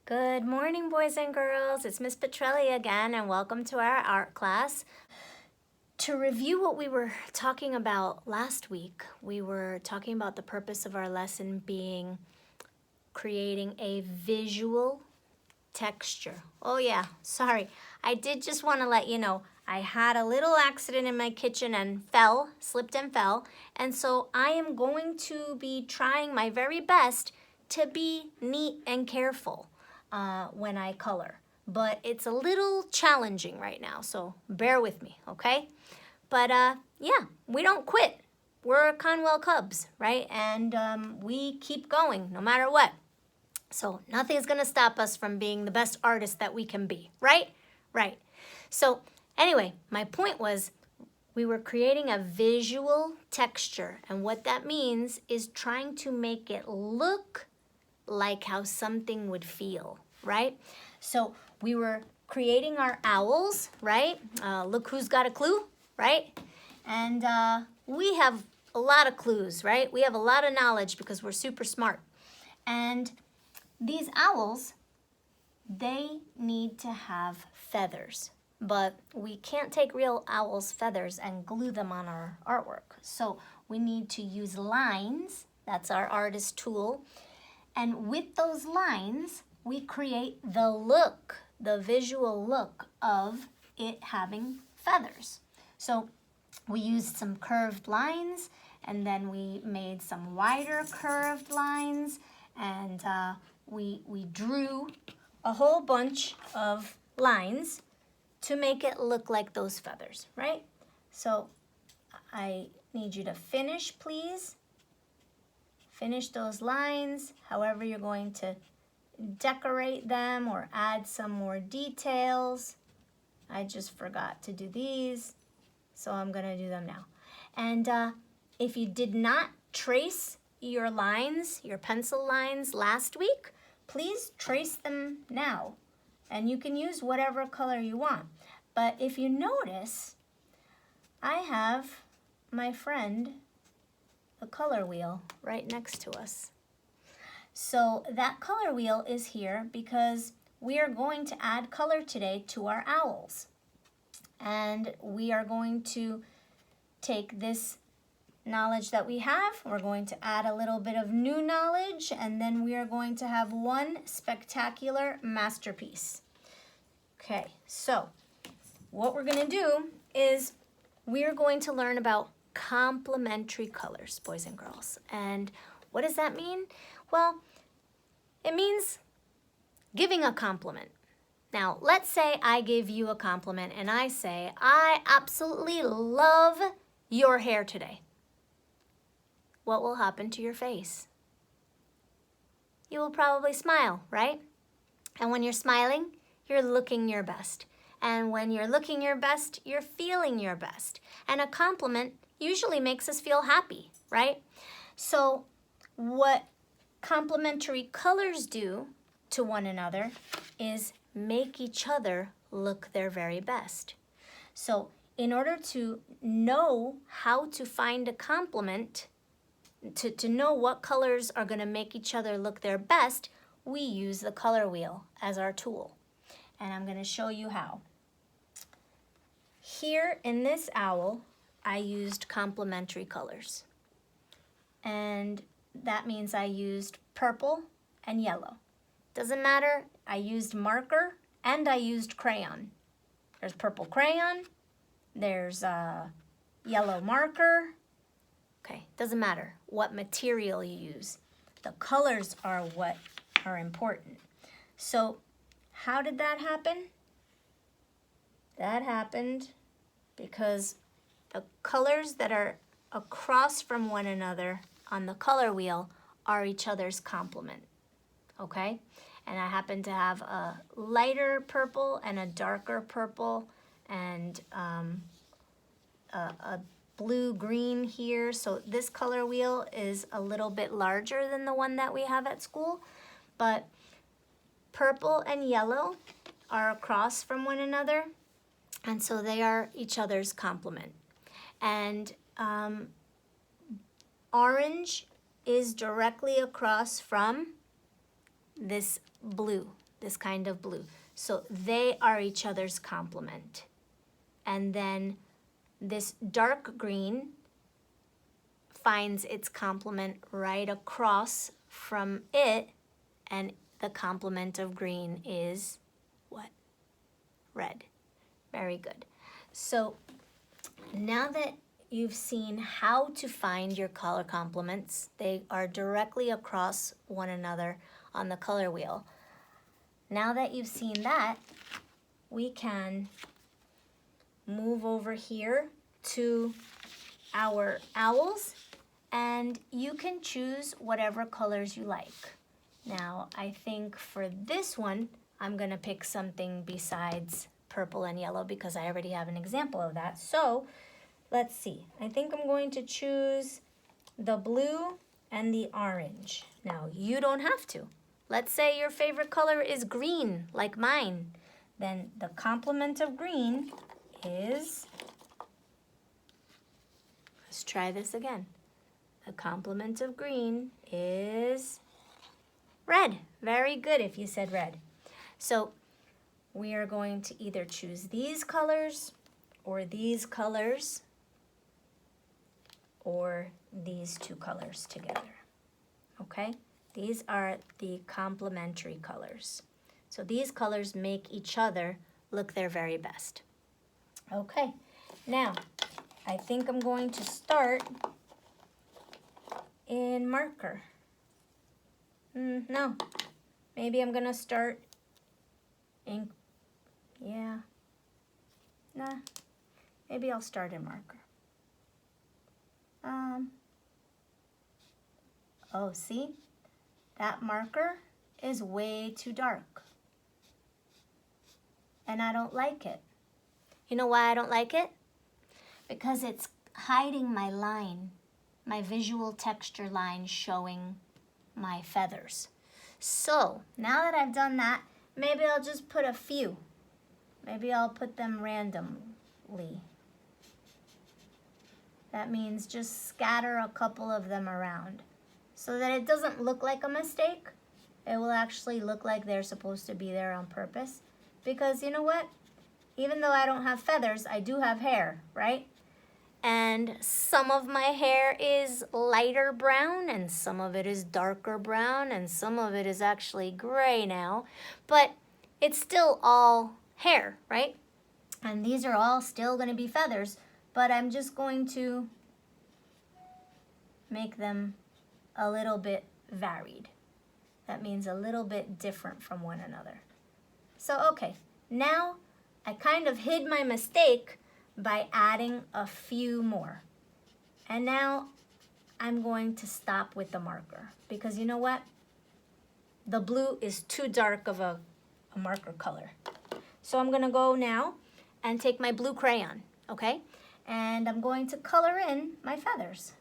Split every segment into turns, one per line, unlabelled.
Good morning, boys and girls. It's Miss Petrelli again, and welcome to our art class. To review what we were talking about last week, we were talking about the purpose of our lesson being creating a visual texture. Oh yeah, sorry. I did just want to let you know, I had a little accident in my kitchen and slipped and fell, and so I am going to be trying my very best to be neat and careful when I color. But it's a little challenging right now, so bear with me, okay? But yeah, we don't quit. We're Conwell Cubs, right? And we keep going no matter what. So nothing's gonna stop us from being the best artist that we can be, right? Right. So anyway, my point was we were creating a visual texture, and what that means is trying to make it look like how something would feel, right? So we were creating our owls, right? Look who's got a clue, right? And we have a lot of clues, right? We have a lot of knowledge because we're super smart. And these owls, they need to have feathers, but we can't take real owls' feathers and glue them on our artwork. So we need to use lines. That's our artist tool. And with those lines, we create the look, the visual look of it having feathers. So we used some curved lines, and then we made some wider curved lines, and we drew a whole bunch of lines to make it look like those feathers, right? So I need you to finish, please. Finish those lines, however you're going to decorate them or add some more details. I just forgot to do these, so I'm gonna do them now. And if you did not trace your lines, your pencil lines last week, please trace them now. And you can use whatever color you want. But if you notice, I have my friend the color wheel right next to us. So that color wheel is here because we are going to add color today to our owls. And we are going to take this knowledge that we have, we're going to add a little bit of new knowledge, and then we are going to have one spectacular masterpiece. Okay, so what we're gonna do is we're going to learn about complementary colors, boys and girls. And what does that mean? Well, it means giving a compliment. Now, let's say I give you a compliment and I say, I absolutely love your hair today. What will happen to your face? You will probably smile, right? And when you're smiling, you're looking your best. And when you're looking your best, you're feeling your best. And a compliment usually makes us feel happy, right? So what complementary colors do to one another is make each other look their very best. So in order to know how to find a complement, to know what colors are going to make each other look their best, we use the color wheel as our tool. And I'm going to show you how. Here in this owl, I used complementary colors. And that means I used purple and yellow. Doesn't matter, I used marker and I used crayon. There's purple crayon, there's yellow marker. Okay, doesn't matter what material you use. The colors are what are important. So how did that happen? That happened because the colors that are across from one another on the color wheel are each other's complement, okay? And I happen to have a lighter purple and a darker purple and a blue-green here. So this color wheel is a little bit larger than the one that we have at school, but purple and yellow are across from one another, and so they are each other's complement. And orange is directly across from this blue. this kind of blue. So they are each other's complement. And then this dark green finds its complement right across from it, and the complement of green is what? Red. Very good. So now that you've seen how to find your color complements, they are directly across one another on the color wheel. Now that you've seen that, we can move over here to our owls, and you can choose whatever colors you like. Now, I think for this one, I'm gonna pick something besides purple and yellow because I already have an example of that. So let's see. I think I'm going to choose the blue and the orange. Now, you don't have to. Let's say your favorite color is green, like mine. Then the complement of green is, let's try this again. The complement of green is red. Very good if you said red. So we are going to either choose these colors or these colors or these two colors together, okay? These are the complementary colors. So these colors make each other look their very best. Okay, now I think I'm going to start in marker. No, maybe I'm gonna start in, yeah, nah, maybe I'll start in marker. Oh, see? That marker is way too dark. And I don't like it. You know why I don't like it? Because it's hiding my line, my visual texture line showing my feathers. So, now that I've done that, maybe I'll just put a few. Maybe I'll put them randomly. That means just scatter a couple of them around so that it doesn't look like a mistake. It will actually look like they're supposed to be there on purpose. Because you know what? Even though I don't have feathers, I do have hair, right? And some of my hair is lighter brown and some of it is darker brown and some of it is actually gray now. But it's still all hair, right? And these are all still going to be feathers. But I'm just going to make them a little bit varied. That means a little bit different from one another. So, okay, now I kind of hid my mistake by adding a few more. And now I'm going to stop with the marker because you know what? The blue is too dark of a marker color. So I'm gonna go now and take my blue crayon, okay? And I'm going to color in my feathers.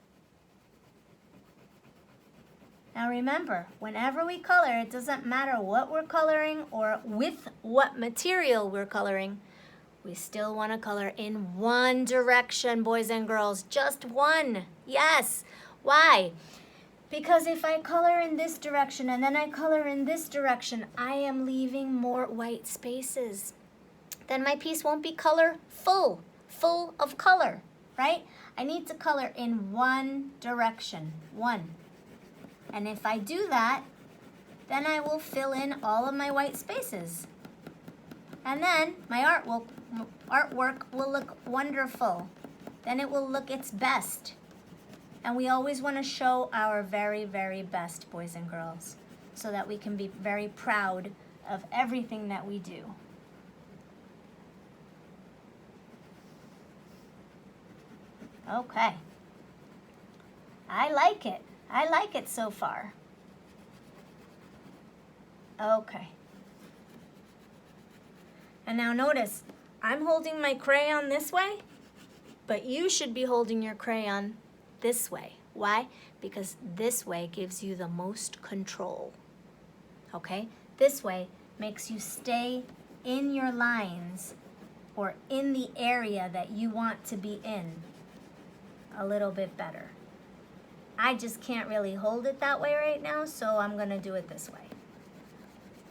Now remember, whenever we color, it doesn't matter what we're coloring or with what material we're coloring, we still want to color in one direction, boys and girls, just one. Yes. Why? Because if I color in this direction and then I color in this direction, I am leaving more white spaces. Then my piece won't be full of color, right? I need to color in one direction, one. And if I do that, then I will fill in all of my white spaces. And then my artwork will look wonderful. Then it will look its best. And we always want to show our very, very best, boys and girls, so that we can be very proud of everything that we do. Okay. I like it. I like it so far. Okay. And now notice, I'm holding my crayon this way, but you should be holding your crayon this way. Why? Because this way gives you the most control. Okay? This way makes you stay in your lines or in the area that you want to be in a little bit better. I just can't really hold it that way right now, so I'm gonna do it this way.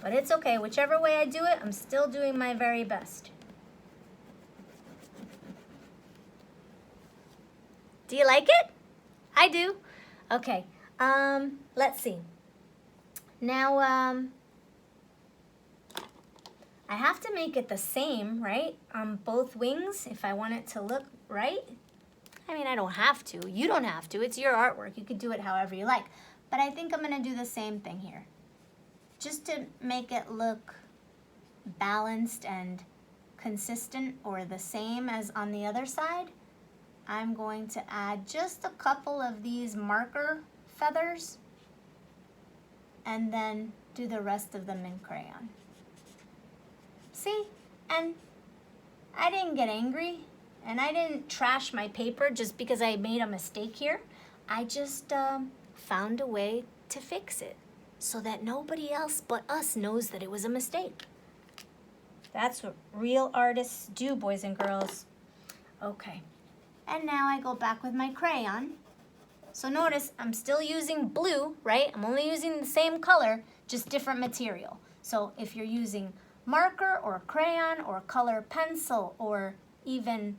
But it's okay, whichever way I do it, I'm still doing my very best. Do you like it? I do. Okay, let's see. Now, I have to make it the same, right? On both wings if I want it to look right. I mean, I don't have to. You don't have to. It's your artwork. You could do it however you like. But I think I'm going to do the same thing here. Just to make it look balanced and consistent or the same as on the other side, I'm going to add just a couple of these marker feathers and then do the rest of them in crayon. See? And I didn't get angry and I didn't trash my paper just because I made a mistake here. I just found a way to fix it so that nobody else but us knows that it was a mistake. That's what real artists do, boys and girls. Okay, and now I go back with my crayon. So notice I'm still using blue, right? I'm only using the same color, just different material. So if you're using marker or crayon or color pencil or even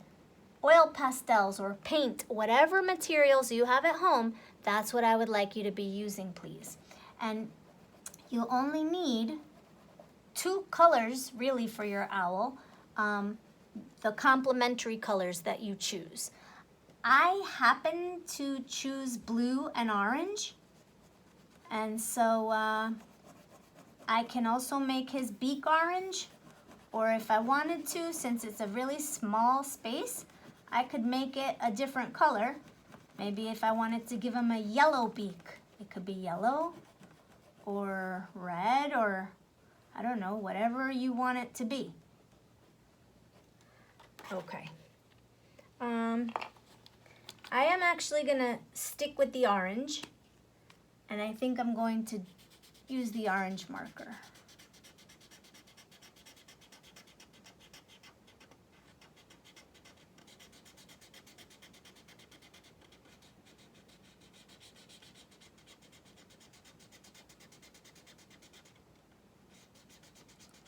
oil pastels or paint, whatever materials you have at home, that's what I would like you to be using, please. And you'll only need 2 colors really for your owl, the complementary colors that you choose. I happen to choose blue and orange, and so I can also make his beak orange, or if I wanted to, since it's a really small space, I could make it a different color. Maybe if I wanted to give him a yellow beak, it could be yellow or red or I don't know, whatever you want it to be. Okay. I am actually gonna stick with the orange, and I think I'm going to use the orange marker.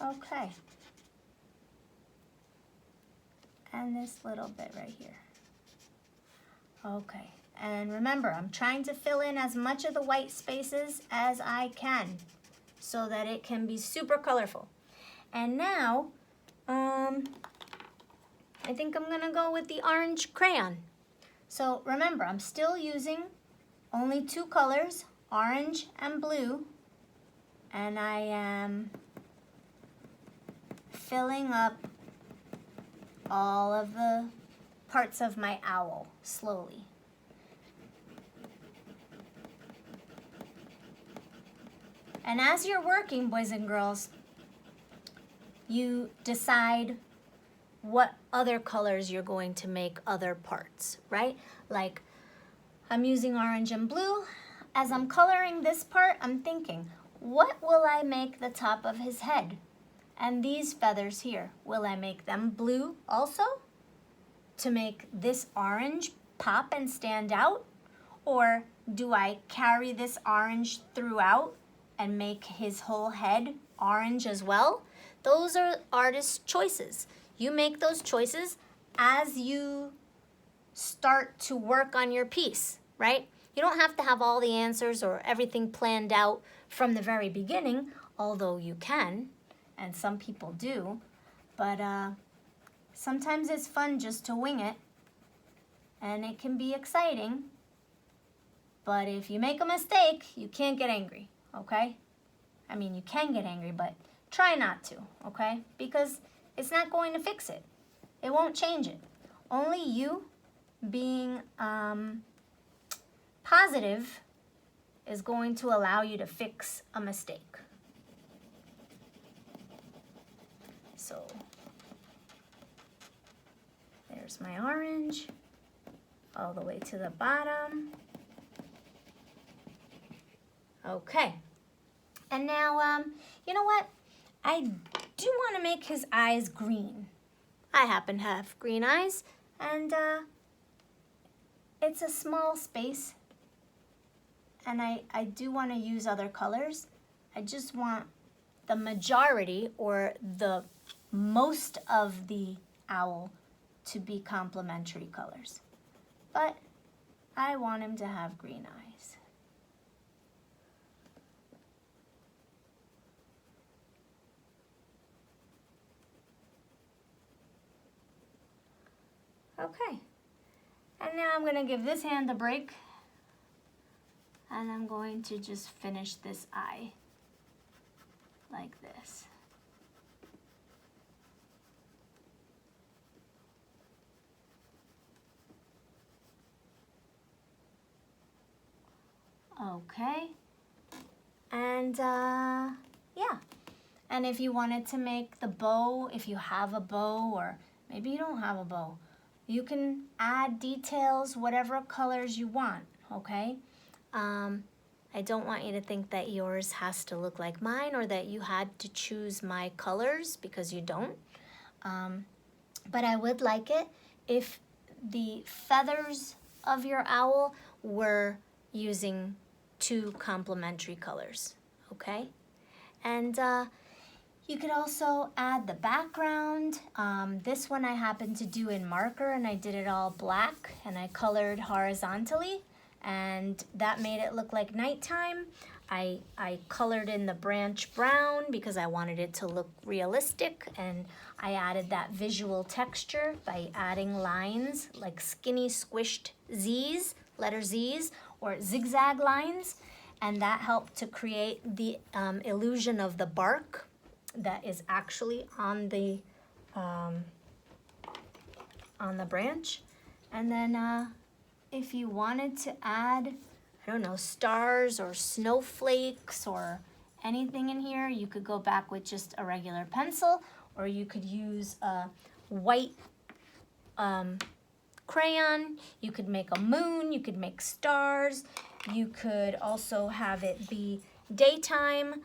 Okay. And this little bit right here. Okay, and remember, I'm trying to fill in as much of the white spaces as I can so that it can be super colorful. And now, I think I'm gonna go with the orange crayon. So remember, I'm still using only 2 colors, orange and blue, and I am filling up all of the parts of my owl slowly. And as you're working, boys and girls, you decide what other colors you're going to make other parts, right? Like I'm using orange and blue. As I'm coloring this part, I'm thinking, what will I make the top of his head? And these feathers here, will I make them blue also to make this orange pop and stand out? Or do I carry this orange throughout and make his whole head orange as well? Those are artist choices. You make those choices as you start to work on your piece, right? You don't have to have all the answers or everything planned out from the very beginning, although you can. And some people do, but sometimes it's fun just to wing it, and it can be exciting, but if you make a mistake, you can't get angry, okay? I mean, you can get angry, but try not to, okay? Because it's not going to fix it. It won't change it. Only you being positive is going to allow you to fix a mistake. So there's my orange all the way to the bottom. Okay. And now, you know what? I do want to make his eyes green. I happen to have green eyes, and it's a small space, and I do want to use other colors. I just want the majority or the most of the owl to be complementary colors. But I want him to have green eyes. Okay, and now I'm gonna give this hand a break, and I'm going to just finish this eye like this. Okay, and yeah, and if you wanted to make the bow, if you have a bow, or maybe you don't have a bow, you can add details, whatever colors you want, okay? I don't want you to think that yours has to look like mine or that you had to choose my colors, because you don't. But I would like it if the feathers of your owl were using 2 complementary colors, okay? And you could also add the background. This one I happened to do in marker, and I did it all black, and I colored horizontally, and that made it look like nighttime. I colored in the branch brown because I wanted it to look realistic, and I added that visual texture by adding lines like skinny squished Z's, letter Z's, or zigzag lines, and that helped to create the illusion of the bark that is actually on the branch. And then if you wanted to add, I don't know, stars or snowflakes or anything in here, you could go back with just a regular pencil, or you could use a white crayon. You could make a moon, you could make stars, you could also have it be daytime.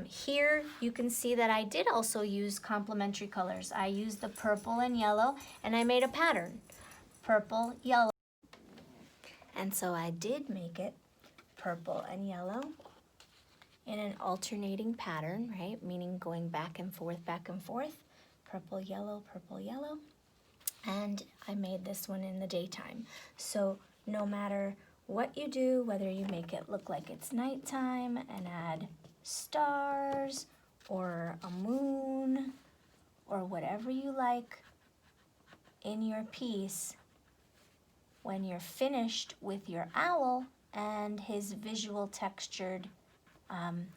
Here you can see that I did also use complementary colors. I used the purple and yellow, and I made a pattern, purple, yellow. And so I did make it purple and yellow in an alternating pattern, right? Meaning going back and forth, purple, yellow, purple, yellow. And I made this one in the daytime. So no matter what you do, whether you make it look like it's nighttime and add stars or a moon or whatever you like in your piece, when you're finished with your owl and his visual textured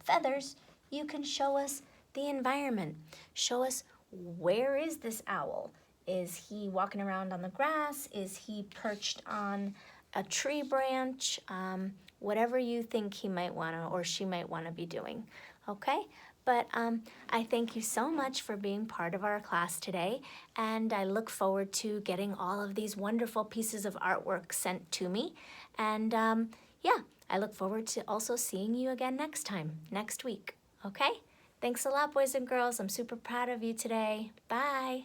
feathers, you can show us the environment. Show us, where is this owl? Is he walking around on the grass? Is he perched on a tree branch? Whatever you think he might wanna or she might wanna be doing, okay? But I thank you so much for being part of our class today, and I look forward to getting all of these wonderful pieces of artwork sent to me. And yeah, I look forward to also seeing you again next week, okay? Thanks a lot, boys and girls. I'm super proud of you today. Bye.